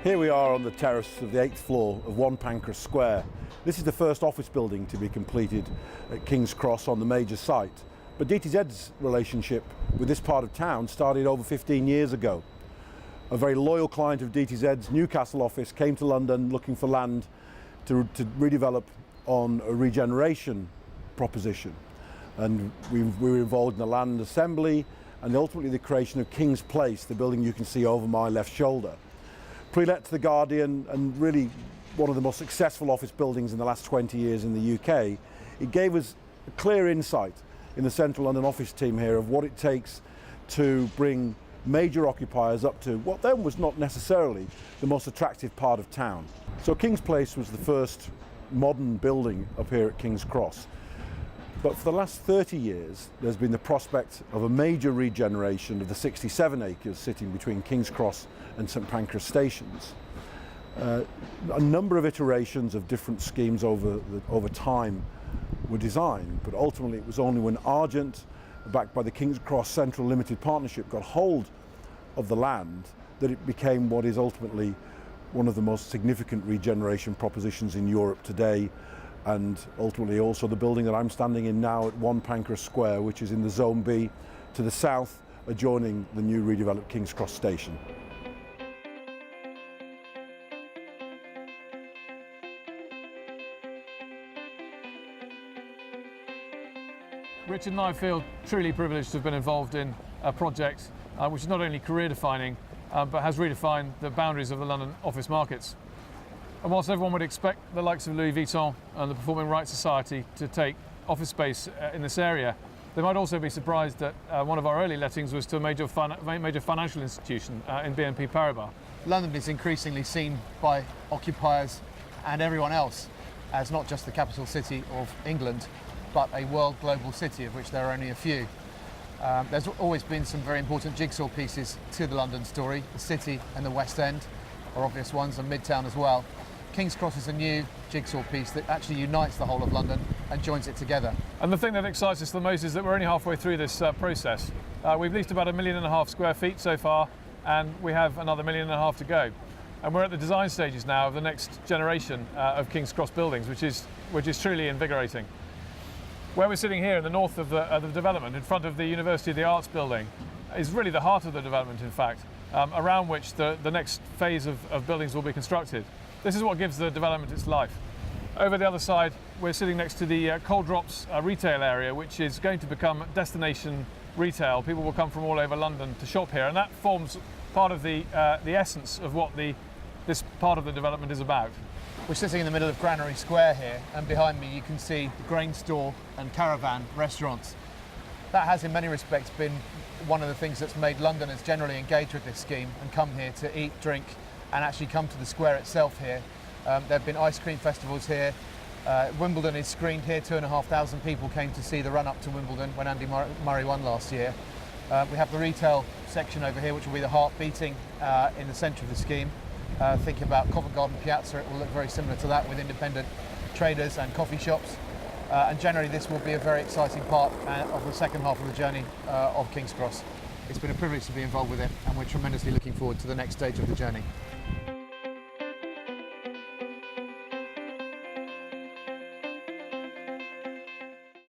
Here we are on the terrace of the 8th floor of 1 Pancras Square. This is the first office building to be completed at King's Cross on the major site. But DTZ's relationship with this part of town started over 15 years ago. A very loyal client of DTZ's Newcastle office came to London looking for land to redevelop on a regeneration proposition. And we were involved in the land assembly and ultimately the creation of King's Place, the building you can see over my left shoulder. Pre-let to The Guardian and really one of the most successful office buildings in the last 20 years in the UK, it gave us a clear insight in the Central London office team here of what it takes to bring major occupiers up to what then was not necessarily the most attractive part of town. So King's Place was the first modern building up here at King's Cross. But for the last 30 years, there's been the prospect of a major regeneration of the 67 acres sitting between King's Cross and St Pancras stations. A number of iterations of different schemes over time were designed, but ultimately it was only when Argent, backed by the King's Cross Central Limited Partnership, got hold of the land that it became what is ultimately one of the most significant regeneration propositions in Europe today, and ultimately also the building that I'm standing in now at 1 Pancras Square, which is in the Zone B to the south, adjoining the new redeveloped King's Cross station. Richard and I feel truly privileged to have been involved in a project which is not only career defining but has redefined the boundaries of the London office markets. And whilst everyone would expect the likes of Louis Vuitton and the Performing Rights Society to take office space in this area, they might also be surprised that one of our early lettings was to a major financial institution in BNP Paribas. London is increasingly seen by occupiers and everyone else as not just the capital city of England, but a world global city, of which there are only a few. There's always been some very important jigsaw pieces to the London story. The City and the West End are obvious ones, and Midtown as well. King's Cross is a new jigsaw piece that actually unites the whole of London and joins it together. And the thing that excites us the most is that we're only halfway through this process. We've leased about 1.5 million square feet so far, and we have another 1.5 million to go. And we're at the design stages now of the next generation of King's Cross buildings, which is truly invigorating. Where we're sitting here in the north of the development, in front of the University of the Arts building, is really the heart of the development, in fact, around which the next phase of buildings will be constructed. This is what gives the development its life. Over the other side, we're sitting next to the Cold Drops retail area, which is going to become destination retail. People will come from all over London to shop here, and that forms part of the essence of what this part of the development is about. We're sitting in the middle of Granary Square here, and behind me you can see the Grain Store and Caravan restaurants. That has in many respects been one of the things that's made Londoners generally engage with this scheme and come here to eat, drink and actually come to the square itself here. There have been ice cream festivals here. Wimbledon is screened here. 2,500 people came to see the run-up to Wimbledon when Andy Murray won last year. We have the retail section over here, which will be the heart beating in the centre of the scheme. Think about Covent Garden Piazza, it will look very similar to that with independent traders and coffee shops. And generally this will be a very exciting part of the second half of the journey of King's Cross. It's been a privilege to be involved with it, and we're tremendously looking forward to the next stage of the journey.